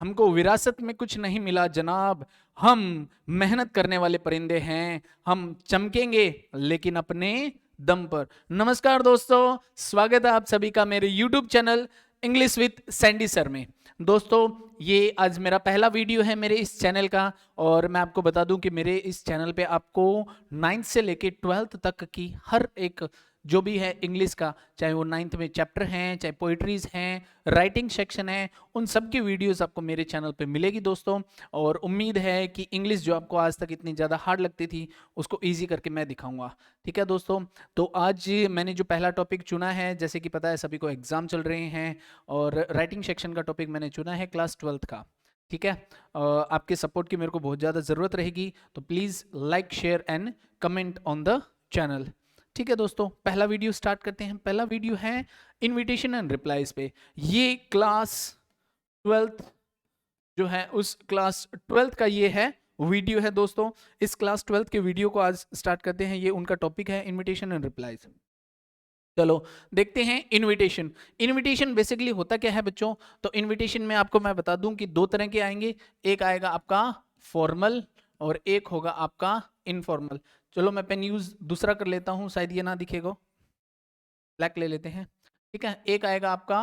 हमको विरासत में कुछ नहीं मिला जनाब, हम मेहनत करने वाले परिंदे हैं, हम चमकेंगे लेकिन अपने दम पर। नमस्कार दोस्तों, स्वागत है आप सभी का मेरे YouTube channel English with Sandy sir में। दोस्तों, ये आज मेरा पहला वीडियो है मेरे इस चैनल का, और मैं आपको बता दूं कि मेरे इस चैनल पे आपको 9th से लेके 12th तक की हर एक जो भी है इंग्लिश का, चाहे वो 9th में चैप्टर हैं, चाहे पोइट्रीज हैं, राइटिंग सेक्शन है, उन सब की वीडियोस आपको मेरे चैनल पे मिलेगी दोस्तों। और उम्मीद है कि इंग्लिश जो आपको आज तक इतनी ज़्यादा हार्ड लगती थी उसको ईजी करके मैं दिखाऊंगा। ठीक है दोस्तों, तो आज मैंने जो पहला टॉपिक चुना है, जैसे कि पता है सभी को एग्जाम चल रहे हैं, और राइटिंग सेक्शन का टॉपिक मैंने चुना है क्लास 12th का। ठीक है, आपके सपोर्ट की मेरे को बहुत ज़्यादा ज़रूरत रहेगी, तो please like share and comment on the channel. ठीक है दोस्तों, पहला वीडियो स्टार्ट करते हैं। पहला वीडियो है इनविटेशन एंड रिप्लाईज पे। ये क्लास 12th जो है उस क्लास 12th का ये है वीडियो है दोस्तों। इस क्लास 12th के वीडियो को आज स्टार्ट करते हैं। ये उनका टॉपिक है इनविटेशन एंड रिप्लाईज। चलो देखते हैं इनविटेशन। इनविटेशन बेसिकली होता क्या है बच्चों? तो इनविटेशन में आपको मैं बता दूं कि दो तरह के आएंगे। एक आएगा आपका फॉर्मल और एक होगा आपका इनफॉर्मल। चलो मैं पेन यूज दूसरा कर लेता हूं, शायद ये ना दिखेगा, ब्लैक ले लेते हैं। ठीक है, एक आएगा आपका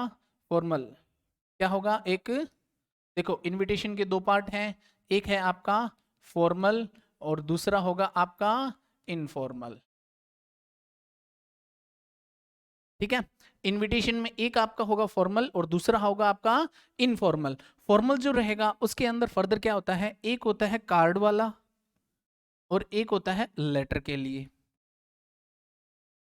फॉर्मल। क्या होगा? एक, देखो इनविटेशन के दो पार्ट हैं, एक है आपका फॉर्मल और दूसरा होगा आपका इनफॉर्मल। ठीक है, इनविटेशन में एक आपका होगा फॉर्मल और दूसरा होगा आपका इनफॉर्मल। फॉर्मल जो रहेगा उसके अंदर फर्दर क्या होता है, एक होता है कार्ड वाला और एक होता है लेटर के लिए।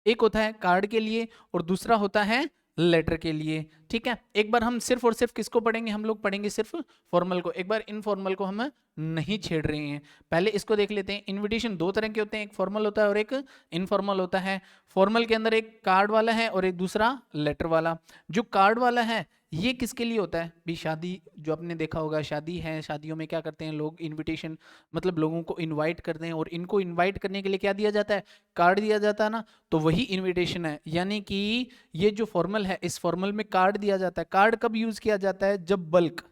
एक होता है कार्ड के लिए और दूसरा होता है लेटर के लिए। ठीक है, एक बार हम सिर्फ और सिर्फ किसको पढ़ेंगे? हम लोग पढ़ेंगे सिर्फ फॉर्मल को, एक बार इनफॉर्मल को हम नहीं छेड़ रहे हैं। पहले इसको देख लेते हैं। इनविटेशन दो तरह के होते हैं, एक फॉर्मल होता है और एक इनफॉर्मल होता है। फॉर्मल के अंदर एक कार्ड वाला है और एक दूसरा लेटर वाला। जो कार्ड वाला है ये किसके लिए होता है भी? शादी, जो आपने देखा होगा शादी है, शादियों में क्या करते हैं लोग, इनविटेशन मतलब लोगों को इनवाइट करते हैं, और इनको इनवाइट करने के लिए क्या दिया जाता है? कार्ड दिया जाता है ना। तो वही इनविटेशन है, यानी कि ये जो फॉर्मल है, इस फॉर्मल में कार्ड दिया जाता है। कार्ड कब यूज किया जाता है? जब बल्क,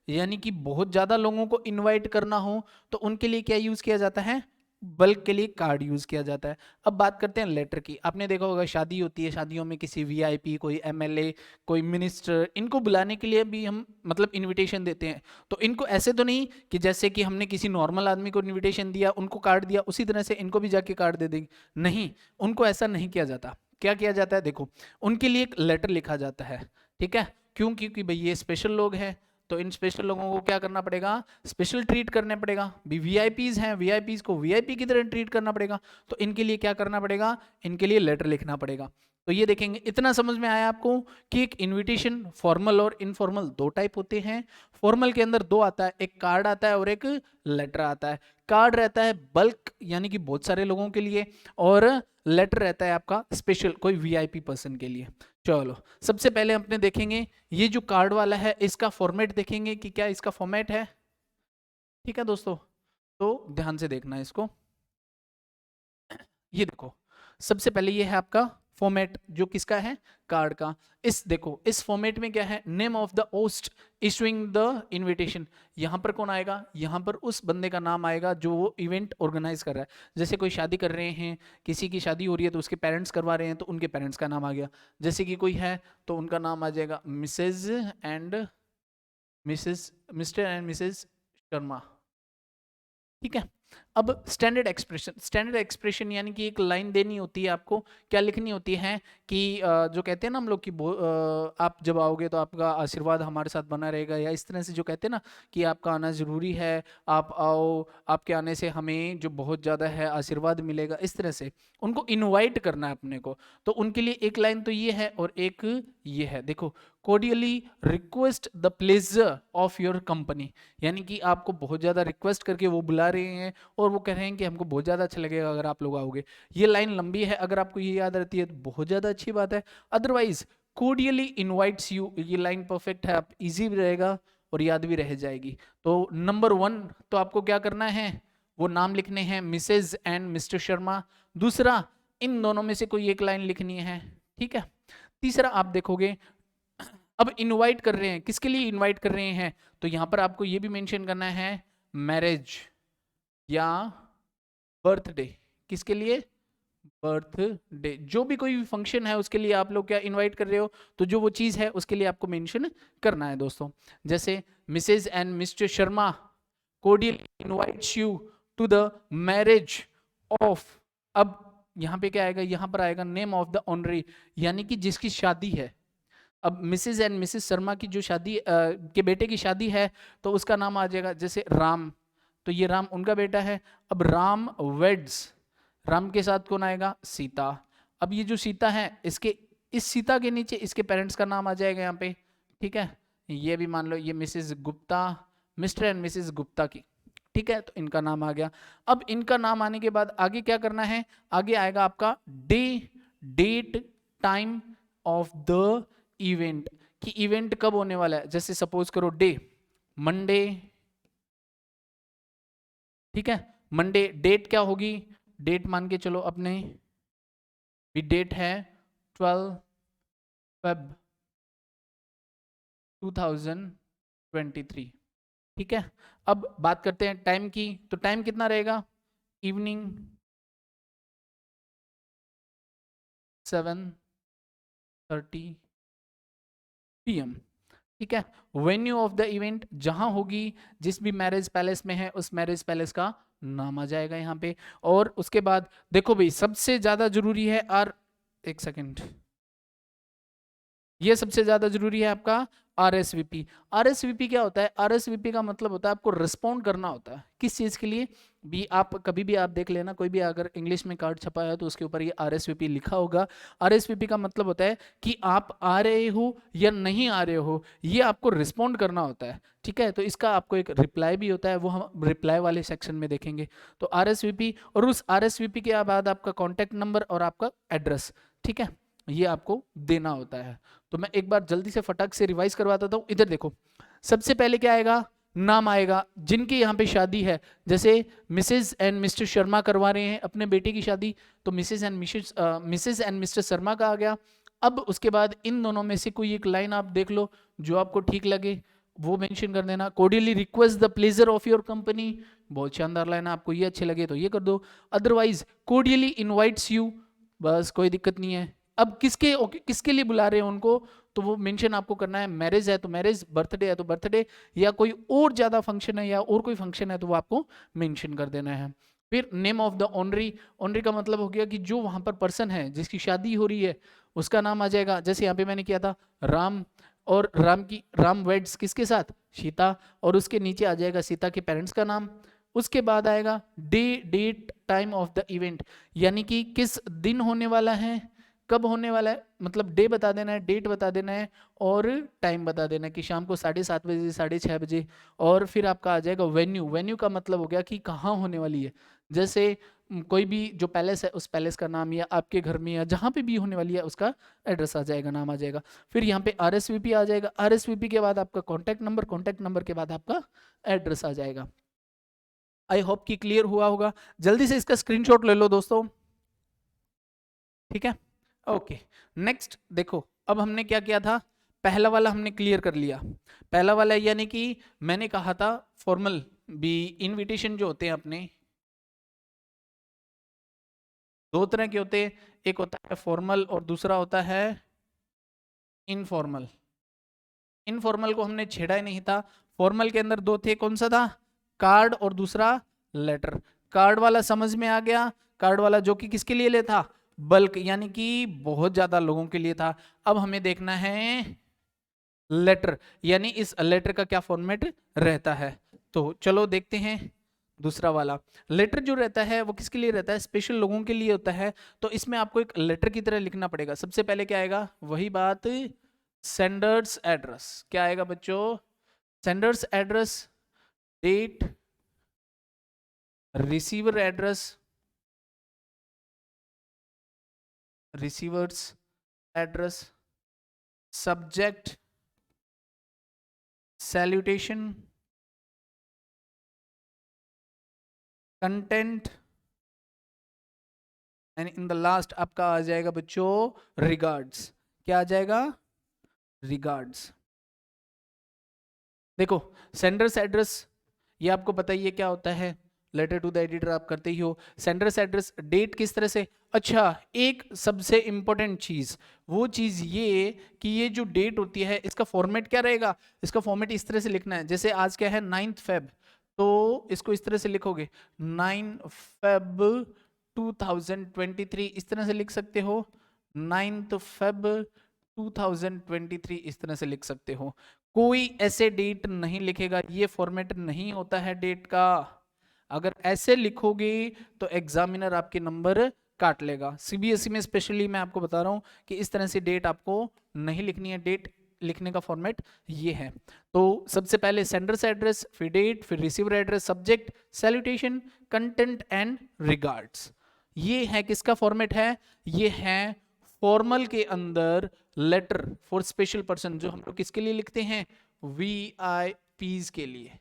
यानी कि बहुत ज्यादा लोगों को इनवाइट करना हो तो उनके लिए क्या यूज किया जाता है? बल्क के लिए कार्ड यूज किया जाता है। अब बात करते हैं लेटर की। आपने देखा होगा शादी होती है, शादियों में किसी वीआईपी, कोई एमएलए, कोई मिनिस्टर, इनको बुलाने के लिए भी हम मतलब इनविटेशन देते हैं। तो इनको ऐसे तो नहीं कि जैसे कि हमने किसी नॉर्मल आदमी को इनविटेशन दिया, उनको कार्ड दिया, उसी तरह से इनको भी जाके कार्ड दे देंगे, नहीं, उनको ऐसा नहीं किया जाता। क्या किया जाता है? देखो, उनके लिए एक लेटर लिखा जाता है। ठीक है, क्यों? क्योंकि भाई ये स्पेशल लोग हैं, तो इन स्पेशल लोगों को क्या करना पड़ेगा? स्पेशल ट्रीट करने पड़ेगा। भी वीआईपीज हैं, वीआईपीज को वीआईपी की तरह ट्रीट करना पड़ेगा, तो इनके लिए क्या करना पड़ेगा? इनके लिए लेटर लिखना पड़ेगा। तो ये देखेंगे, इतना समझ में आया आपको कि एक इनविटेशन फॉर्मल और इनफॉर्मल दो टाइप होते हैं। फॉर्मल के अंदर दो आता है, एक कार्ड आता है और एक लेटर आता है। कार्ड रहता है बल्क यानी कि बहुत सारे लोगों के लिए, और लेटर रहता है आपका स्पेशल कोई वीआईपी पर्सन के लिए। चलो सबसे पहले अपने देखेंगे ये जो कार्ड वाला है, इसका फॉर्मेट देखेंगे कि क्या इसका फॉर्मेट है। ठीक है दोस्तों, तो ध्यान से देखना है इसको। ये देखो, सबसे पहले ये है आपका फॉर्मेट जो किसका है? कार्ड का। इस देखो, इस फॉर्मेट में क्या है? Name of the host issuing the invitation. यहां पर कौन आएगा? यहां पर उस बंदे का नाम आएगा जो वो इवेंट ऑर्गेनाइज कर रहा है। जैसे कोई शादी कर रहे हैं, किसी की शादी हो रही है तो उसके पेरेंट्स करवा रहे हैं, तो उनके पेरेंट्स का नाम आ गया। जैसे कि कोई है तो उनका नाम आ जाएगा Mrs and Mrs, Mr and Mrs Sharma. ठीक है, अब स्टैंडर्ड एक्सप्रेशन। स्टैंडर्ड एक्सप्रेशन यानी कि एक लाइन देनी होती है आपको, क्या लिखनी होती है कि जो कहते हैं ना हम लोग कि आप जब आओगे तो आपका आशीर्वाद हमारे साथ बना रहेगा, या इस तरह से जो कहते हैं ना कि आपका आना ज़रूरी है, आप आओ, आपके आने से हमें जो बहुत ज़्यादा है आशीर्वाद मिलेगा, इस तरह से उनको इनवाइट करना है अपने को। तो उनके लिए एक लाइन तो ये है और एक ये है, देखो, cordially request the pleasure of your company, यानी कि आपको बहुत ज़्यादा रिक्वेस्ट करके वो बुला रहे हैं और वो कह रहे हैं कि हमको बहुत ज़्यादा अच्छा लगेगा अगर आप लोग आओगे। ये लाइन लंबी है, अगर आपको ये याद रहती है तो बहुत ज़्यादा अच्छी बात है, अदरवाइज कोडियली इनवाइट्स यू, ये लाइन परफेक्ट है, आप इजी भी रहेगा और याद भी रह जाएगी। तो नंबर 1 तो आपको क्या करना है? वो नाम लिखने हैं मिसेज एंड मिस्टर शर्मा। दूसरा, इन दोनों में से कोई एक लाइन लिखनी है। ठीक है, तीसरा आप देखोगे अब इनवाइट कर रहे हैं, किसके लिए इनवाइट कर रहे हैं, तो यहां पर आपको ये भी मेंशन करना है मैरिज या बर्थडे, किसके लिए, बर्थडे, जो भी कोई फंक्शन है उसके लिए आप लोग क्या इनवाइट कर रहे हो, तो जो वो चीज है उसके लिए आपको मेंशन करना है दोस्तों। जैसे Mrs and Mr Sharma cordial invites you to the marriage of, अब यहां पे क्या आएगा, यहां पर आएगा नेम ऑफ द ऑनरी, यानी कि जिसकी शादी है। अब मिसेज एंड मिसेज शर्मा की जो शादी के बेटे की शादी है तो उसका नाम आ जाएगा, जैसे राम, तो ये राम उनका बेटा है। अब राम वेड्स, राम के साथ कौन आएगा, सीता। अब ये जो सीता है इसके, इस सीता के नीचे इसके पेरेंट्स का नाम आ जाएगा यहाँ पे, ठीक है। ये भी मान लो ये Mrs Gupta, Mr and Mrs Gupta की, ठीक है, तो इनका नाम आ गया। अब इनका नाम आने के बाद आगे क्या करना है, आगे आएगा आपका day, date, time of the event, कि इवेंट कब होने वाला है। जैसे सपोज करो डे मंडे, ठीक है, मंडे, डेट क्या होगी, डेट मान के चलो अपने भी, डेट है 12 फेब 2023, ठीक है। अब बात करते हैं टाइम की, तो टाइम कितना रहेगा, इवनिंग 7:30 PM, ठीक है। वेन्यू ऑफ द इवेंट, जहां होगी, जिस भी मैरिज पैलेस में है उस मैरिज पैलेस का नाम आ जाएगा यहाँ पे। और उसके बाद देखो भाई सबसे ज्यादा जरूरी है, और एक सेकेंड, ये सबसे ज्यादा जरूरी है आपका RSVP। RSVP क्या होता है, RSVP का मतलब होता है आपको रिस्पॉन्ड करना होता है, किस चीज के लिए भी, आप कभी भी आप देख लेना, कोई भी अगर इंग्लिश में कार्ड छपा है तो उसके ऊपर ये RSVP लिखा होगा। RSVP का मतलब होता है कि आप आ रहे हो या नहीं आ रहे हो, ये आपको रिस्पॉन्ड करना होता है, ठीक है। तो इसका आपको एक रिप्लाई भी होता है, वो हम रिप्लाई वाले सेक्शन में देखेंगे। तो RSVP, और उस RSVP के बाद आपका कॉन्टैक्ट नंबर और आपका एड्रेस, ठीक है, ये आपको देना होता है। तो मैं एक बार जल्दी से फटाक से रिवाइज करवाता हूँ। इधर देखो, सबसे पहले क्या आएगा, नाम आएगा जिनकी यहाँ पे शादी है। जैसे मिसेज एंड मिस्टर शर्मा करवा रहे हैं अपने बेटे की शादी, तो मिसेज एंड मिस्टर शर्मा का आ गया। अब उसके बाद इन दोनों में से कोई एक लाइन आप देख लो जो आपको ठीक लगे, वो मेंशन कर देना। Cordially request the pleasure of your company, बहुत शानदार लाइन है, आपको ये अच्छे लगे तो ये कर दो। अदरवाइज कोर्डियली इनवाइट्स यू, बस कोई दिक्कत नहीं है। अब किसके लिए बुला रहे हैं उनको, तो वो मेंशन आपको करना है, मैरिज है तो मैरिज, बर्थडे है तो बर्थडे, या कोई और ज्यादा फंक्शन है या और कोई फंक्शन है तो वो आपको मेंशन कर देना है। फिर name of the honoree, honoree का मतलब हो गया कि जो वहां पर पर्सन है जिसकी शादी हो रही है उसका नाम आ जाएगा। जैसे यहाँ पे मैंने किया था राम, और राम वेड्स किसके साथ, सीता, और उसके नीचे आ जाएगा सीता के पेरेंट्स का नाम। उसके बाद आएगा day, date, time of the event, यानी कि किस दिन होने वाला है, कब होने वाला है, मतलब डे बता देना है, डेट बता देना है, और टाइम बता देना है कि शाम को 7:30 बजे, 6:30 बजे। और फिर आपका आ जाएगा वेन्यू, वेन्यू का मतलब हो गया कि कहाँ होने वाली है। जैसे कोई भी जो पैलेस है उस पैलेस का नाम, या आपके घर में या जहाँ पे भी होने वाली है उसका एड्रेस आ जाएगा, नाम आ जाएगा। फिर यहाँ पे RSVP आ जाएगा, RSVP के बाद आपका कॉन्टैक्ट नंबर, कॉन्टैक्ट नंबर के बाद आपका एड्रेस आ जाएगा। आई होप कि क्लियर हुआ होगा। जल्दी से इसका स्क्रीनशॉट ले लो दोस्तों, ठीक है। ओके, नेक्स्ट देखो, अब हमने क्या किया था, पहला वाला हमने क्लियर कर लिया। पहला वाला यानी कि मैंने कहा था फॉर्मल भी इनविटेशन जो होते हैं अपने, दो तरह के होते हैं, एक होता है फॉर्मल और दूसरा होता है इनफॉर्मल। इनफॉर्मल को हमने छेड़ा ही नहीं था। फॉर्मल के अंदर दो थे, कौन सा था, कार्ड और दूसरा लेटर। कार्ड वाला समझ में आ गया, कार्ड वाला जो कि किसके लिए था, बल्क, यानी कि बहुत ज्यादा लोगों के लिए था। अब हमें देखना है लेटर, यानी इस लेटर का क्या फॉर्मेट रहता है। तो चलो देखते हैं दूसरा वाला। लेटर जो रहता है वो किसके लिए रहता है, स्पेशल लोगों के लिए होता है। तो इसमें आपको एक लेटर की तरह लिखना पड़ेगा। सबसे पहले क्या आएगा, वही बात, सेंडर्स एड्रेस। क्या आएगा बच्चों, sender's address, date, receiver address, receiver's address, subject, salutation, content, and in the last आपका आ जाएगा बच्चों रिगार्ड्स। क्या आ जाएगा, रिगार्ड्स। देखो सेंडर्स एड्रेस, ये आपको पता ही है क्या होता है, लेटर टू द एडिटर आप करते ही हो। सेंडर्स एड्रेस, डेट किस तरह से, अच्छा एक सबसे इंपॉर्टेंट चीज, वो चीज ये कि ये जो डेट होती है इसका फॉर्मेट क्या रहेगा, इसका फॉर्मेट इस तरह से लिखना है, जैसे आज क्या है 9th Feb, तो इसको इस तरह से लिखोगे 9 Feb 2023, इस तरह से लिख सकते हो, 9th Feb 2023 इस तरह से लिख सकते हो। कोई ऐसे डेट नहीं लिखेगा, ये फॉर्मेट नहीं होता है डेट का। अगर ऐसे लिखोगे तो एग्जामिनर आपके नंबर काट लेगा। सीबीएसई में स्पेशली मैं आपको बता रहा हूं कि इस तरह से डेट आपको नहीं लिखनी है, डेट लिखने का फॉर्मेट ये है। तो सबसे पहले सेंडर्स एड्रेस, फिर डेट, फिर receiver address, subject, salutation, content and regards. ये है किसका फॉर्मेट है, ये है फॉर्मल के अंदर लेटर फॉर स्पेशल पर्सन, जो हम लोग किसके लिए लिखते हैं, वीआईपीज के लिए।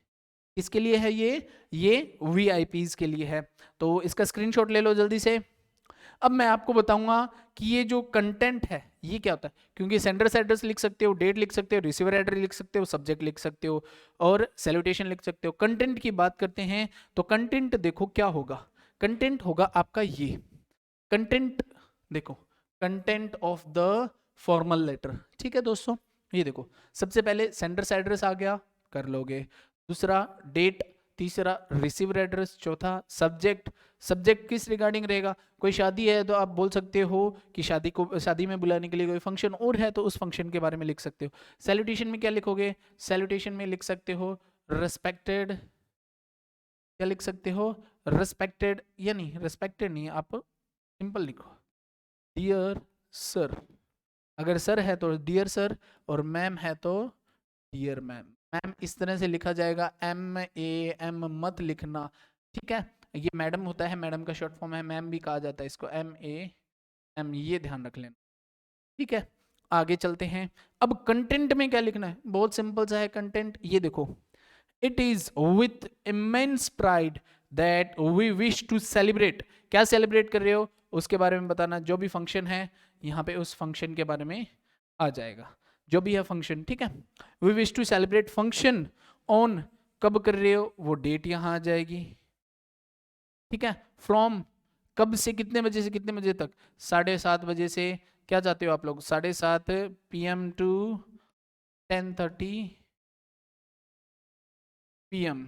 किसके लिए है ये वीआईपीज के लिए है। तो इसका स्क्रीनशॉट ले लो जल्दी से। अब मैं आपको बताऊंगा कि ये जो कंटेंट है ये क्या होता है, क्योंकि सेंडर्स एड्रेस लिख सकते हो, डेट लिख सकते हो, रिसीवर एड्रेस लिख सकते हो, सब्जेक्ट लिख सकते हो और सैल्यूटेशन लिख सकते हो। कंटेंट की बात करते हैं तो कंटेंट देखो क्या होगा, कंटेंट होगा आपका ये कंटेंट, देखो content of the formal letter. ठीक है दोस्तों, ये देखो सबसे पहले सेंडर्स एड्रेस आ गया, कर लोगे, दूसरा डेट, तीसरा रिसीवर एड्रेस, चौथा सब्जेक्ट। सब्जेक्ट किस रिगार्डिंग रहेगा, कोई शादी है तो आप बोल सकते हो कि शादी में बुलाने के लिए कोई फंक्शन और है तो उस फंक्शन के बारे में लिख सकते हो। सैल्यूटेशन में क्या लिखोगे, सैल्यूटेशन में लिख सकते हो रिस्पेक्टेड, क्या लिख सकते हो रिस्पेक्टेड, या नहीं रिस्पेक्टेड नहीं, आप सिंपल लिखो डियर सर, अगर सर है तो डियर सर और मैम है तो डियर मैम। मैम इस तरह से लिखा जाएगा, MAM मत लिखना, ठीक है। ये मैडम होता है, मैडम का शॉर्ट फॉर्म है, मैम भी कहा जाता है इसको, MAM, ये ध्यान रख लेना, ठीक है। आगे चलते हैं। अब कंटेंट में क्या लिखना है, बहुत सिंपल सा है कंटेंट, ये देखो, it is with immense pride that we wish to celebrate, क्या सेलिब्रेट कर रहे हो उसके बारे में बताना, जो भी फंक्शन है यहाँ पे उस फंक्शन के बारे में आ जाएगा, जो भी है फंक्शन, ठीक है। We wish to celebrate function on, कब कर रहे हो वो डेट यहाँ आ जाएगी, ठीक है। फ्रॉम, कब से कितने बजे से कितने बजे तक, 7:30 बजे से, क्या चाहते हो आप लोग, 7:30 PM टू 10:30 PM,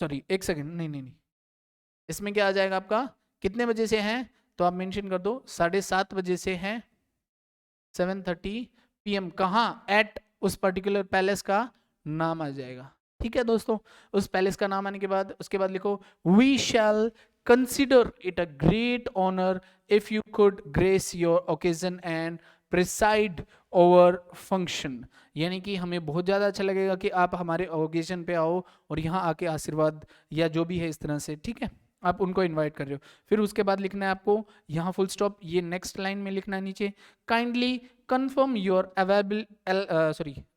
सॉरी एक सेकेंड, नहीं नहीं नहीं, इसमें क्या आ जाएगा आपका, कितने बजे से हैं तो आप मेंशन कर दो 7:30 बजे से हैं 7:30 PM, कहाँ, एट उस पर्टिकुलर पैलेस का नाम आ जाएगा, ठीक है दोस्तों। उस पैलेस का नाम आने के बाद उसके बाद लिखो we shall consider it a great honour if you could grace your occasion and preside over function, यानी कि हमें बहुत ज़्यादा अच्छा लगेगा कि आप हमारे ओकेजन पे आओ और यहाँ आके आशीर्वाद या जो भी है इस तरह से, ठीक है, आप उनको इनवाइट कर रहे हो। फिर उसके बाद लिखना है आपको यहाँ फुल स्टॉप, ये नेक्स्ट लाइन में लिखना है नीचे, kindly confirm your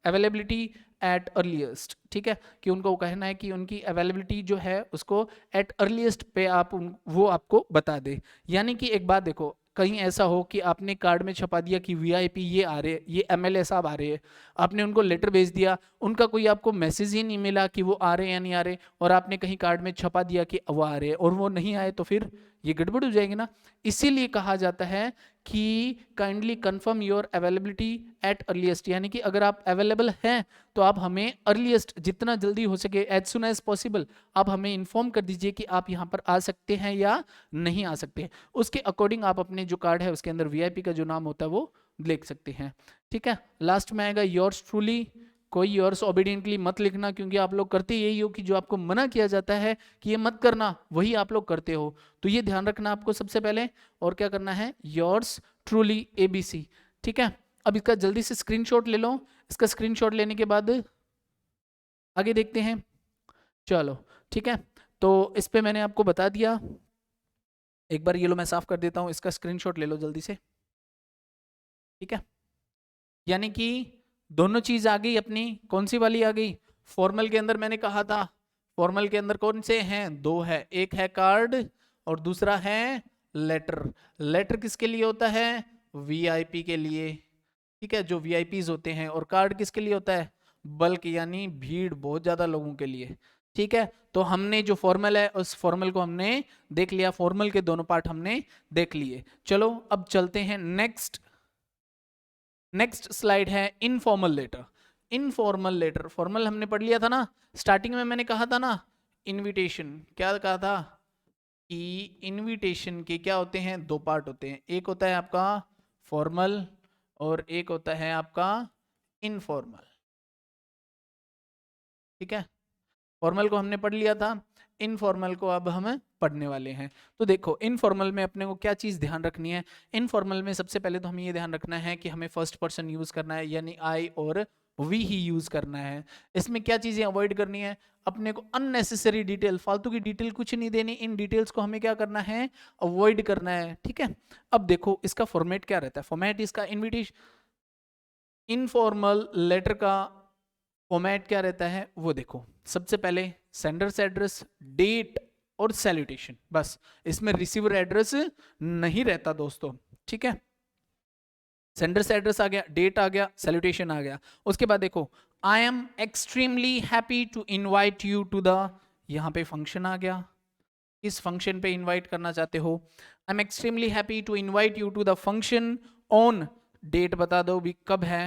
availability at earliest, ठीक है, कि उनको कहना है कि उनकी अवेलेबिलिटी जो है उसको एट अर्लीस्ट पे आप वो आपको बता दे। यानी कि एक बात देखो, कहीं ऐसा हो कि आपने कार्ड में छपा दिया कि वीआईपी ये आ रहे, ये MLA साहब आ रहे हैं, आपने उनको लेटर भेज दिया, उनका कोई आपको मैसेज ही नहीं मिला कि वो आ रहे हैं या नहीं आ रहे, और आपने कहीं कार्ड में छपा दिया कि वो आ रहे हैं और वो नहीं आए, तो फिर ये गड़बड़ हो जाएगी ना। इसीलिए कहा जाता है कि kindly confirm your availability at earliest, यानी कि अगर आप अवेलेबल हैं तो आप हमें अर्लीस्ट, जितना जल्दी हो सके, एज सुन एज पॉसिबल आप हमें इन्फॉर्म कर दीजिए कि आप यहाँ पर आ सकते हैं या नहीं आ सकते हैं। उसके अकॉर्डिंग आप अपने जो कार्ड है उसके अंदर वीआईपी का जो नाम होता है वो लिख सकते हैं, ठीक है। लास्ट में आएगा योर्स ट्रूली, कोई योर्स ओबीडियंटली मत लिखना, क्योंकि आप लोग करते यही हो कि जो आपको मना किया जाता है कि ये मत करना वही आप लोग करते हो, तो ये ध्यान रखना आपको सबसे पहले। और क्या करना है, योर्स ट्रूली ABC, ठीक है। अब इसका जल्दी से स्क्रीनशॉट ले लो, इसका स्क्रीनशॉट लेने के बाद आगे देखते हैं, चलो ठीक है। तो इस पे मैंने आपको बता दिया, एक बार ये लो मैं साफ कर देता हूं, इसका स्क्रीनशॉट ले लो जल्दी से, ठीक है। यानी कि दोनों चीज आ गई अपनी, कौन सी वाली आ गई, फॉर्मल के अंदर मैंने कहा था, फॉर्मल के अंदर कौन से हैं, दो है, एक है कार्ड और दूसरा है लेटर। लेटर किसके लिए होता है, वीआईपी के लिए, ठीक है, जो वीआईपीज होते हैं। और कार्ड किसके लिए होता है? बल्क, यानी भीड़, बहुत ज्यादा लोगों के लिए। ठीक है, तो हमने जो फॉर्मल है उस फॉर्मल को हमने देख लिया, फॉर्मल के दोनों पार्ट हमने देख लिए। चलो अब चलते हैं नेक्स्ट। नेक्स्ट स्लाइड है informal letter. Informal letter, formal हमने पढ़ लिया था ना, स्टार्टिंग में मैंने कहा था ना, इनविटेशन, क्या कहा था कि इनविटेशन के क्या होते हैं? दो पार्ट होते हैं, एक होता है आपका फॉर्मल और एक होता है आपका इनफॉर्मल। ठीक है, फॉर्मल को हमने पढ़ लिया था, इनफॉर्मल को अब हम पढ़ने वाले हैं। तो देखो इनफॉर्मल में अपने को क्या चीज ध्यान रखनी है? इनफॉर्मल में सबसे पहले तो हमें ये ध्यान रखना है कि हमें फर्स्ट पर्सन यूज करना है, यानी आई और वी ही यूज करना है। इसमें क्या चीजें अवॉइड करनी है? अपने को अननेसेसरी डिटेल, फालतू की डिटेल कुछ नहीं देनी, इन डिटेल्स को हमें क्या करना है? अवॉइड करना है। ठीक है, अब देखो इसका फॉर्मेट क्या रहता है? फॉर्मेट इसका इनविटेशन, इनफॉर्मल लेटर का फॉर्मेट क्या रहता है वो देखो। सबसे पहले सेंडर्स एड्रेस, डेट और सैल्यूटेशन, बस। इसमें रिसीवर एड्रेस नहीं रहता दोस्तों। ठीक है, सेंडर्स एड्रेस आ गया, डेट आ गया, सैल्यूटेशन आ गया। उसके बाद देखो, I am extremely happy to invite you to the, यहां पे फंक्शन आ गया, इस फंक्शन पे इनवाइट करना चाहते हो। I am extremely happy to invite you to the function on, date बता दो भी कब है,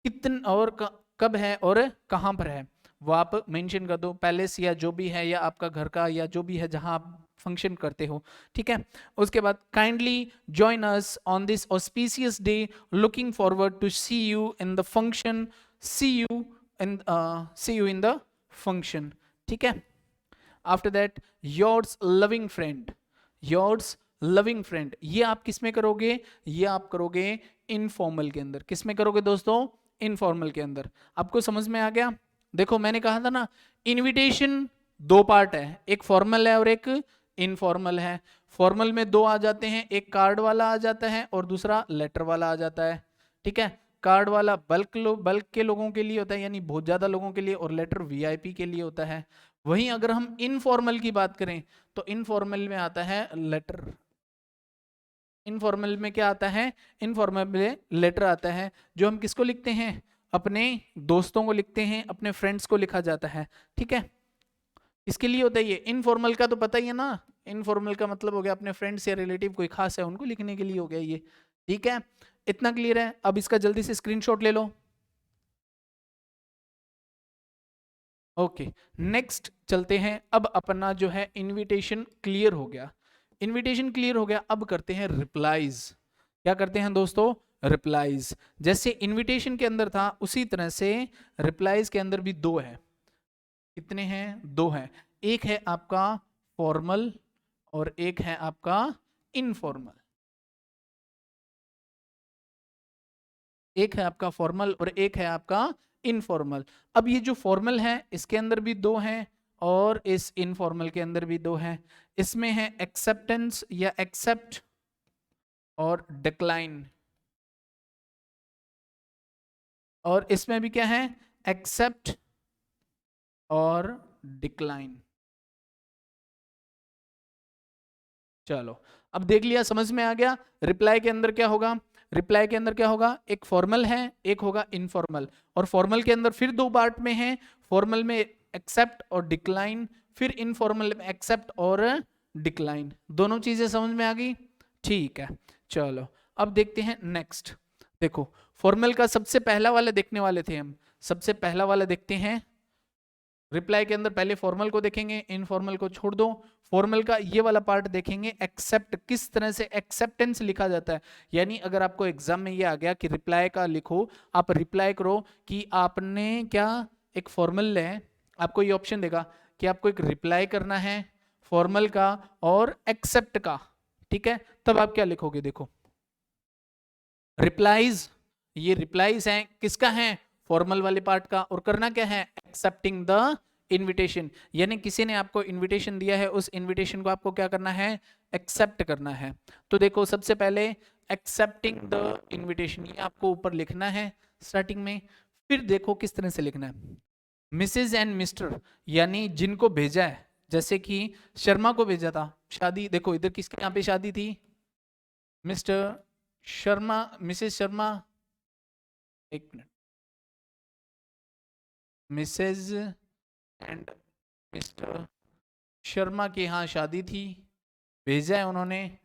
कितन और कब है और कहां पर है, वो आप मेंशन कर दो, पैलेस या जो भी है, या आपका घर का, या जो भी है जहां आप फंक्शन करते हो। ठीक है, उसके बाद kindly join us on this auspicious day, looking forward to see you in the function, see you in the function. ठीक है, after that yours loving friend, yours loving friend, ये आप किस में करोगे? ये आप करोगे इनफॉर्मल के अंदर। किस में करोगे दोस्तों? इनफॉर्मल के अंदर। आपको समझ में आ गया? देखो मैंने कहा था ना, इनविटेशन दो पार्ट है, एक फॉर्मल है और एक इनफॉर्मल है। फॉर्मल में दो आ जाते हैं, एक कार्ड वाला आ जाता है और दूसरा लेटर वाला आ जाता है। ठीक है, कार्ड वाला बल्क के लोगों के लिए होता है, यानी बहुत ज्यादा लोगों के लिए, और लेटर वीआईपी के लिए होता है। वहीं अगर हम इनफॉर्मल की बात करें तो इनफॉर्मल में आता है लेटर। इनफॉर्मल में क्या आता है? इनफॉर्मल में लेटर आता है, जो हम किसको लिखते हैं? अपने दोस्तों को लिखते हैं, अपने फ्रेंड्स को लिखा जाता है। ठीक है, इसके लिए होता है ये। इनफॉर्मल का तो पता ही है ना, इनफॉर्मल का मतलब हो गया अपने फ्रेंड्स या रिलेटिव कोई खास है उनको लिखने के लिए हो गया ये। ठीक है, इतना क्लियर है? अब इसका जल्दी से स्क्रीनशॉट ले लो। ओके, नेक्स्ट चलते हैं। अब अपना जो है इनविटेशन क्लियर हो गया, इनविटेशन क्लियर हो गया, अब करते हैं रिप्लाईज। क्या करते हैं दोस्तों? रिप्लाईज। जैसे इनविटेशन के अंदर था उसी तरह से रिप्लाईज के अंदर भी दो है। कितने हैं? दो हैं। एक है आपका फॉर्मल और एक है आपका इनफॉर्मल। एक है आपका फॉर्मल और एक है आपका इनफॉर्मल। अब ये जो फॉर्मल है इसके अंदर भी दो हैं और इस इनफॉर्मल के अंदर भी दो हैं। इसमें है एक्सेप्टेंस या एक्सेप्ट और डिक्लाइन, और इसमें भी क्या है? एक्सेप्ट और डिक्लाइन। चलो अब देख लिया, समझ में आ गया। रिप्लाई के अंदर क्या होगा? रिप्लाई के अंदर क्या होगा? एक फॉर्मल है, एक होगा इनफॉर्मल। और फॉर्मल के अंदर फिर दो पार्ट में है, फॉर्मल में एक्सेप्ट और डिक्लाइन, फिर इनफॉर्मल में एक्सेप्ट और डिक्लाइन। दोनों चीजें समझ में आ गई? ठीक है, चलो अब देखते हैं नेक्स्ट। देखो फॉर्मल का सबसे पहला वाला देखने वाले थे हम, सबसे पहला वाला देखते हैं। रिप्लाई के अंदर पहले फॉर्मल को देखेंगे, इनफॉर्मल को छोड़ दो। फॉर्मल का ये वाला पार्ट देखेंगे, एक्सेप्ट, किस तरह से एक्सेप्टेंस लिखा जाता है। यानी अगर आपको एग्जाम में ये आ गया कि रिप्लाई का लिखो, आप रिप्लाई करो कि आपने क्या, एक फॉर्मल है, आपको ये ऑप्शन देगा कि आपको एक रिप्लाई करना है फॉर्मल का और एक्सेप्ट का। ठीक है, तब आप क्या लिखोगे? देखो रिप्लाईज, ये रिप्लाईज हैं, किसका है? फॉर्मल वाले पार्ट का। और करना क्या है? एक्सेप्टिंग द इनविटेशन, यानी किसी ने आपको इनविटेशन दिया है, उस इनविटेशन को आपको क्या करना है? एक्सेप्ट करना है। तो देखो सबसे पहले एक्सेप्टिंग द इनविटेशन, ये आपको ऊपर लिखना है स्टार्टिंग में। फिर देखो किस तरह से लिखना है, मिसेज एंड मिस्टर, यानी जिनको भेजा है, जैसे कि शर्मा को भेजा था शादी, देखो इधर किसके यहाँ पे शादी थी? मिस्टर शर्मा, मिसेज शर्मा एक minute, Mrs and Mr Sharma के यहाँ शादी थी, भेजा है उन्होंने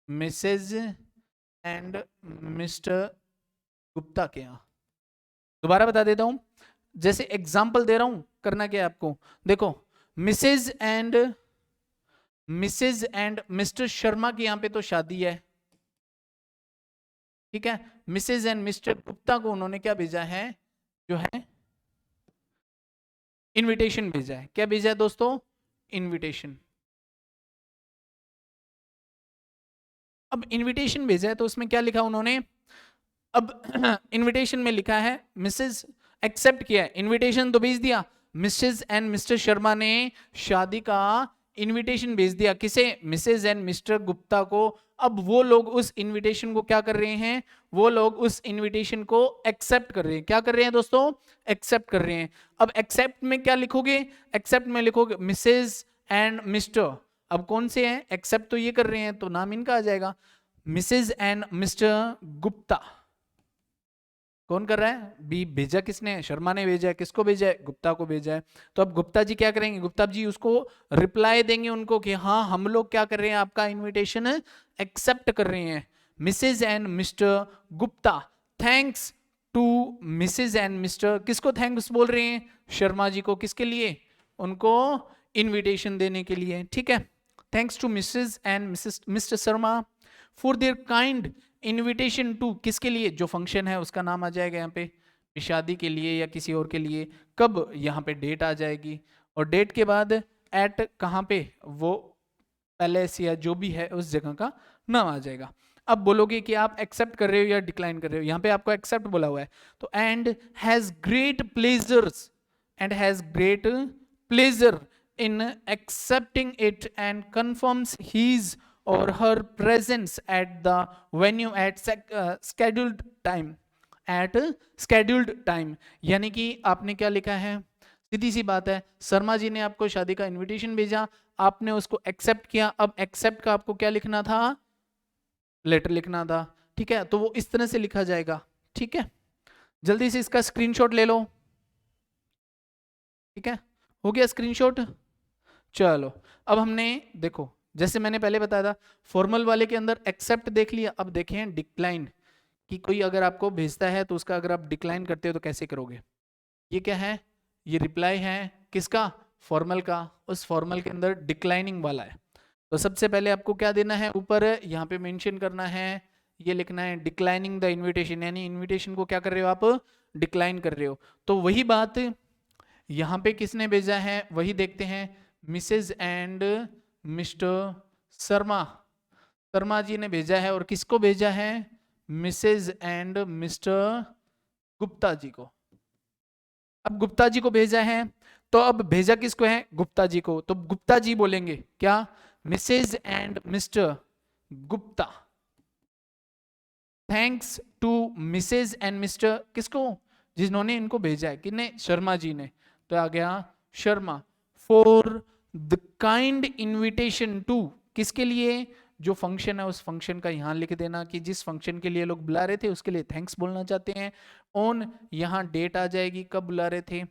मिसेज एंड मिस्टर गुप्ता के यहाँ। दोबारा बता देता हूं, जैसे एग्जाम्पल दे रहा हूं, करना क्या है आपको, देखो मिसेज एंड मिस्टर शर्मा के यहाँ पे तो शादी है, ठीक है। मिसेज एंड मिस्टर गुप्ता को उन्होंने क्या भेजा है, जो है इनविटेशन भेजा है। क्या भेजा है दोस्तों, इनविटेशन। अब इनविटेशन भेजा है तो उसमें क्या लिखा उन्होंने, अब इनविटेशन में लिखा है मिसेज, एक्सेप्ट किया है, इनविटेशन तो भेज दिया, मिसेज एंड मिस्टर शर्मा ने शादी का इनविटेशन भेज दिया, किसे, मिसेज एंड मिस्टर गुप्ता को। अब वो लोग उस इनविटेशन को क्या कर रहे हैं, वो लोग उस इनविटेशन को एक्सेप्ट कर रहे हैं। क्या कर रहे हैं दोस्तों, एक्सेप्ट कर रहे हैं। अब एक्सेप्ट में क्या लिखोगे, एक्सेप्ट में लिखोगे मिसेज एंड मिस्टर। अब कौन से हैं, एक्सेप्ट तो ये कर रहे हैं तो नाम इनका आ जाएगा, मिसेज एंड मिस्टर गुप्ता। कौन कर रहा है, बी भेजा किसने, शर्मा ने भेजा है, किसको भेजा है, गुप्ता को भेजा है। तो अब गुप्ता जी क्या करेंगे, गुप्ता जी उसको रिप्लाई देंगे उनको कि हाँ हम लोग क्या कर रहे हैं, आपका इनविटेशन एक्सेप्ट कर रहे हैं। Mrs and Mr Gupta, thanks to Mrs and Mr, किसको थैंक्स बोल रहे हैं, शर्मा जी को, किसके लिए, उनको इनविटेशन देने के लिए, ठीक है। Thanks to Mrs and Mr Sharma for their kind invitation to, किसके लिए, जो फंक्शन है उसका नाम आ जाएगा यहाँ पे, शादी के लिए या किसी और के लिए। कब, यहाँ पे डेट आ जाएगी, और डेट के बाद एट कहाँ पे, वो पैलेस या जो भी है उस जगह का नाम आ जाएगा। अब बोलोगे कि आप एक्सेप्ट कर रहे हो या डिक्लाइन कर रहे हो, यहाँ पे आपको एक्सेप्ट बोला हुआ है, तो and has great pleasures, and has great pleasure in accepting it and confirms his or her presence at the venue at scheduled time, at scheduled time। यानी कि आपने क्या लिखा है, सीधी सी बात है, शर्मा जी ने आपको शादी का इनविटेशन भेजा, आपने उसको एक्सेप्ट किया। अब एक्सेप्ट का आपको क्या लिखना था, लेटर लिखना था, ठीक है। तो वो इस तरह से लिखा जाएगा, ठीक है। जल्दी से इसका स्क्रीनशॉट ले लो, ठीक है, हो गया स्क्रीनशॉट। चलो अब हमने देखो, जैसे मैंने पहले बताया था, फॉर्मल वाले के अंदर एक्सेप्ट देख लिया, अब देखें डिक्लाइन, कि कोई अगर आपको भेजता है तो उसका अगर आप डिक्लाइन करते हो तो कैसे करोगे। ये क्या है, ये रिप्लाई है किसका, फॉर्मल का, उस फॉर्मल के अंदर डिक्लाइनिंग वाला है। तो सबसे पहले आपको क्या देना है, ऊपर यहाँ पे मेंशन करना है, ये लिखना है डिक्लाइनिंग द इनविटेशन, यानी इनविटेशन को क्या कर रहे हो आप, डिक्लाइन कर रहे हो। तो वही बात यहाँ पे किसने भेजा है, वही देखते हैं, Mrs and Mr Sharma, Sharma ji ने भेजा है, और किसको भेजा है, Mrs and Mr Gupta ji को। अब गुप्ता जी को भेजा है, तो अब भेजा किसको है, गुप्ता जी को, तो गुप्ता जी बोलेंगे क्या, Mrs and Mr Gupta, thanks to Mrs and Mr, किसको, जिन्होंने इनको भेजा है, किसने, शर्मा जी ने, तो आ गया Sharma, for the kind invitation to, किसके लिए, जो फंक्शन है उस फंक्शन का यहां लिख देना, कि जिस फंक्शन के लिए लोग बुला रहे थे उसके लिए थैंक्स बोलना चाहते हैं। ऑन, यहां डेट आ जाएगी कब बुला रहे थे,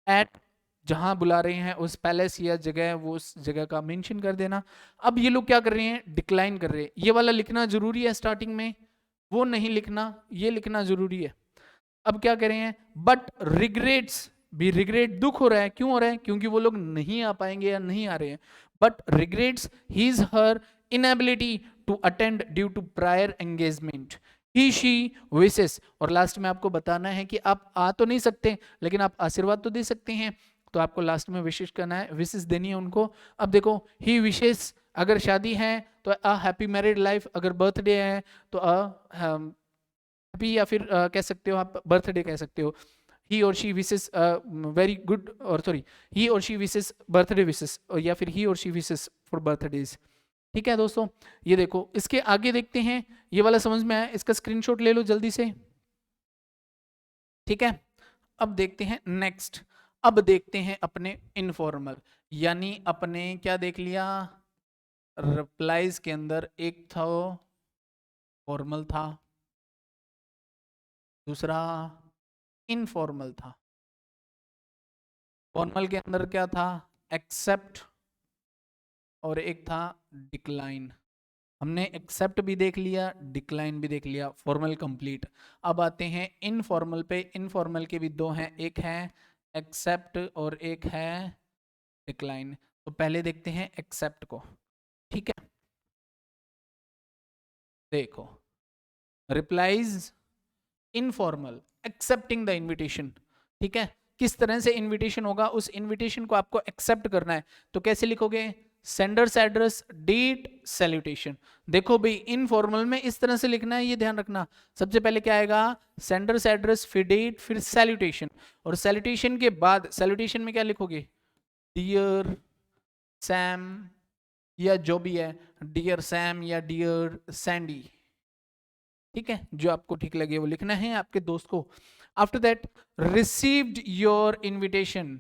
एट, जहां बुला रहे हैं उस पैलेस या जगह, वो उस जगह का मेंशन कर देना। अब ये लोग क्या कर रहे हैं, डिक्लाइन कर रहे हैं, ये वाला लिखना जरूरी है स्टार्टिंग में, वो नहीं लिखना, ये लिखना जरूरी है। अब क्या करें हैं, बट रिग्रेट्स, भी रिग्रेट, दुख हो रहा है, क्यों हो रहा है, क्योंकि वो लोग नहीं आ पाएंगे या नहीं आ रहे हैं, but regrets his her inability to attend due to prior engagement, he she wishes. और लास्ट में आपको बताना है कि आप आ तो नहीं सकते लेकिन आप आशीर्वाद तो दे सकते हैं, तो आपको लास्ट में विशेष करना है, विशेष देनी है उनको। अब देखो, ही विशेष अगर शादी है तो अ हैप्पी मैरिड लाइफ, अगर बर्थडे है तो हैप्पी, या फिर कह सकते हो आप बर्थडे कह सकते हो, ही और शी विशेस वेरी गुड, और सॉरी, ही और शी विशेस बर्थडे विशेस, या फिर ही और शी विशेस फॉर बर्थडेज। ठीक है दोस्तों, ये देखो, इसके आगे देखते हैं, ये वाला समझ में आया, इसका स्क्रीनशॉट ले लो जल्दी से, ठीक है। अब देखते हैं नेक्स्ट, अब देखते हैं अपने इनफॉर्मल, यानी अपने क्या देख लिया, रिप्लाईज के अंदर एक था फॉर्मल था, दूसरा इनफॉर्मल था। फॉर्मल के अंदर क्या था? एक्सेप्ट और एक था डिक्लाइन। हमने एक्सेप्ट भी देख लिया, डिक्लाइन भी देख लिया, फॉर्मल कंप्लीट। अब आते हैं इनफॉर्मल पे। इनफॉर्मल के भी दो हैं, एक है एक्सेप्ट और एक है डिक्लाइन। तो पहले देखते हैं एक्सेप्ट को, ठीक है। देखो, replies informal accepting the invitation, ठीक है। किस तरह से इनविटेशन होगा, उस इनविटेशन को आपको एक्सेप्ट करना है। तो कैसे लिखोगे? Sender's address, date, salutation. देखो भाई, इनफॉर्मल में इस तरह से लिखना है, ये ध्यान रखना। सबसे पहले क्या आएगा? सेंडर्स एड्रेस, फिर डेट, फिर सैल्यूटेशन। और सैल्यूटेशन के बाद, सैल्यूटेशन में क्या लिखोगे? डियर सैम, या जो भी है, डियर सैम या डियर सैंडी, ठीक है। जो आपको ठीक लगे वो लिखना है आपके दोस्त को। After that, received your invitation.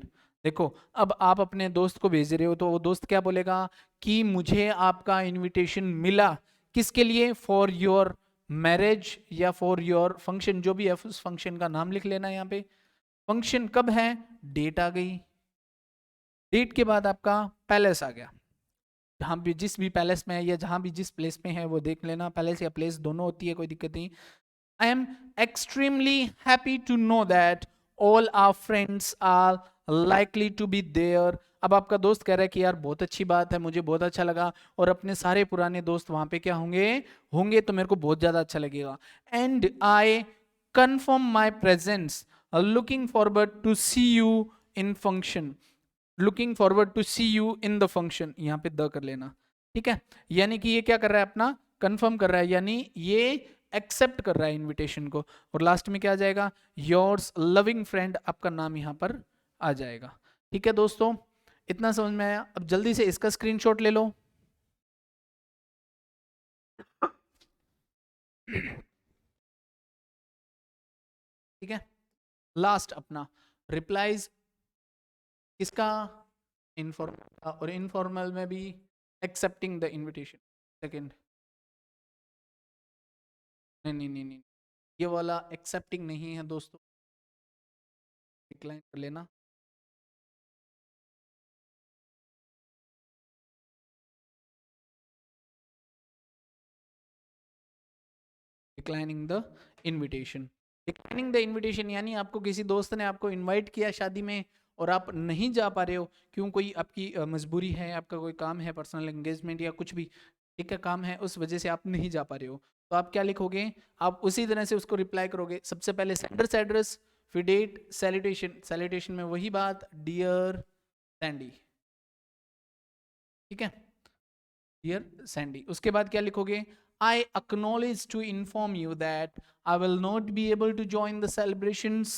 देखो, अब आप अपने दोस्त को भेज रहे हो तो वो दोस्त क्या बोलेगा कि मुझे आपका इनविटेशन मिला। किसके लिए? फॉर योर मैरिज या फॉर योर फंक्शन, जो भी है उस फंक्शन का नाम लिख लेना यहाँ पे। फंक्शन कब है? डेट आ गई। डेट के बाद आपका पैलेस आ गया। जहां भी, जिस भी पैलेस में है या जहां भी जिस प्लेस में है वो देख लेना। पैलेस या प्लेस दोनों होती है, कोई दिक्कत नहीं। I am extremely happy to know that all our friends are likely to be there. अब आपका दोस्त कह रहा है कि यार बहुत अच्छी बात है, मुझे बहुत अच्छा लगा, और अपने सारे पुराने दोस्त वहां पे क्या होंगे? होंगे, तो मेरे को बहुत ज्यादा अच्छा लगेगा। And I confirm my presence. Looking forward to see you in function. Looking forward to see you in the function. यहाँ पे द कर लेना, ठीक है। यानी कि ये क्या कर रहा है? अपना कंफर्म कर रहा है, यानी ये एक्सेप्ट कर रहा है इनविटेशन को। और लास्ट में क्या आ जाएगा? योर्स लविंग फ्रेंड, आपका नाम यहाँ पर आ जाएगा, ठीक है दोस्तों। इतना समझ में आया? अब जल्दी से इसका स्क्रीनशॉट ले लो। ठीक है। लास्ट अपना रिप्लाईज किसका? इनफॉर्मल का, और इनफॉर्मल में भी एक्सेप्टिंग द इनविटेशन। सेकेंड, नहीं नहीं नहीं नहीं, ये वाला एक्सेप्टिंग नहीं है दोस्तों, डिक्लाइन कर लेना। Declining the invitation. Declining the invitation यानी आपको किसी दोस्त ने आपको इनवाइट किया शादी में और आप नहीं जा पा रहे हो, क्यों? कोई आपकी मजबूरी है, आपका कोई काम है, पर्सनल एंगेजमेंट या कुछ भी, ठीक है, काम है, उस वजह से आप नहीं जा पा रहे हो। तो आप क्या लिखोगे? आप उसी तरह से उसको रिप्लाई करोगे। सबसे पहले सेंडर्स एड्रेस, फिर डेट, सैल्यूटेशन। सैल्यूटेशन में वही बात, डियर सैंडी, ठीक है, डियर सैंडी। उसके बाद क्या लिखोगे? I acknowledge to inform you that I will not be able to join the celebrations.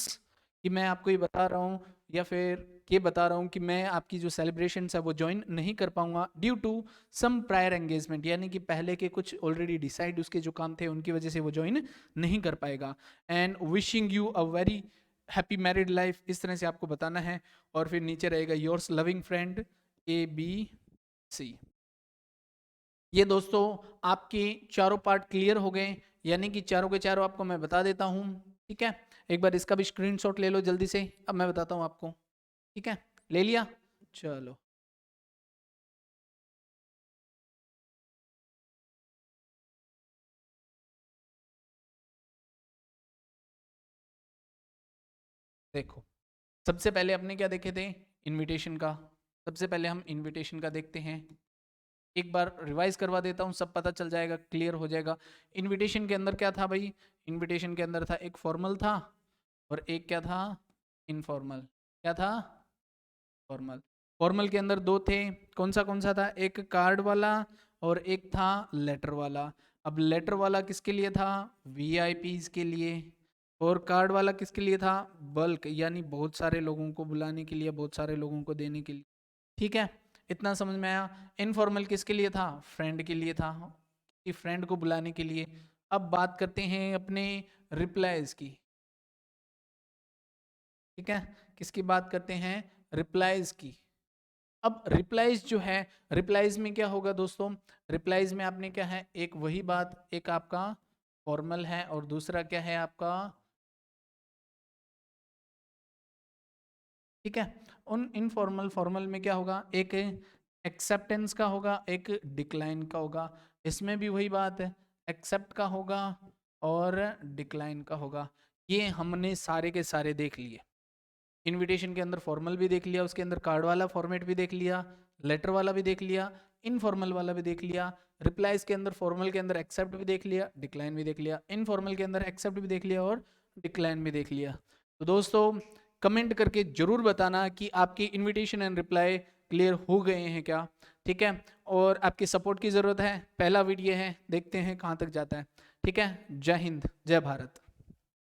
कि मैं आपको ये बता रहा हूँ, या फिर ये बता रहा हूँ कि मैं आपकी जो सेलिब्रेशंस है वो ज्वाइन नहीं कर पाऊंगा, due to some prior engagement, यानी कि पहले के कुछ ऑलरेडी डिसाइड उसके जो काम थे उनकी वजह से वो ज्वाइन नहीं कर पाएगा। And wishing you a very happy married life, इस तरह से आपको बताना है। और फिर नीचे रहेगा योर्स लविंग फ्रेंड ABC। ये दोस्तों आपके चारों पार्ट क्लियर हो गए, यानी कि चारों के चारों आपको मैं बता देता हूं, ठीक है। एक बार इसका भी स्क्रीनशॉट ले लो जल्दी से, अब मैं बताता हूं आपको, ठीक है। ले लिया? चलो, देखो, सबसे पहले अपने क्या देखे थे? इनविटेशन का। सबसे पहले हम इनविटेशन का देखते हैं। एक बार रिवाइज करवा देता हूं, सब पता चल जाएगा, क्लियर हो जाएगा। इनविटेशन के अंदर क्या था भाई? इनविटेशन के अंदर था एक फॉर्मल था और एक क्या था? इनफॉर्मल। क्या था? फॉर्मल। फॉर्मल के अंदर दो थे, कौन सा था? एक कार्ड वाला और एक था लेटर वाला। अब लेटर वाला किसके लिए था? वीआईपीज के लिए। और कार्ड वाला किसके लिए था? बल्क, यानी बहुत सारे लोगों को बुलाने के लिए, बहुत सारे लोगों को देने के लिए, ठीक है। इतना समझ में आया? इनफॉर्मल किसके लिए था? फ्रेंड के लिए था, कि फ्रेंड को बुलाने के लिए। अब बात करते हैं अपने रिप्लाईज की, ठीक है। किसकी बात करते हैं? रिप्लाईज की। अब रिप्लाईज जो है, रिप्लाईज में क्या होगा दोस्तों? रिप्लाईज में आपने क्या है? एक वही बात, एक आपका फॉर्मल है और दूसरा क्या है आपका ठीक है। उन इनफॉर्मल फॉर्मल में क्या होगा, एक एक्सेप्टेंस का होगा, एक डिक्लाइन का होगा। इसमें भी वही बात है, एक्सेप्ट का होगा और डिक्लाइन का होगा। ये हमने सारे के सारे देख लिए। इनविटेशन के अंदर फॉर्मल भी देख लिया, उसके अंदर कार्ड वाला फॉर्मेट भी देख लिया, लेटर वाला भी देख लिया, इनफॉर्मल वाला भी देख लिया, रिप्लाईज के अंदर फॉर्मल के अंदर एक्सेप्ट भी देख लिया, डिक्लाइन भी देख लिया, इनफॉर्मल के अंदर एक्सेप्ट भी देख लिया और डिक्लाइन भी देख लिया। तो दोस्तों कमेंट करके जरूर बताना कि आपकी इनविटेशन एंड रिप्लाई क्लियर हो गए हैं क्या। ठीक है, और आपकी सपोर्ट की ज़रूरत है। पहला वीडियो है, देखते हैं कहाँ तक जाता है। ठीक है, जय हिंद, जय भारत।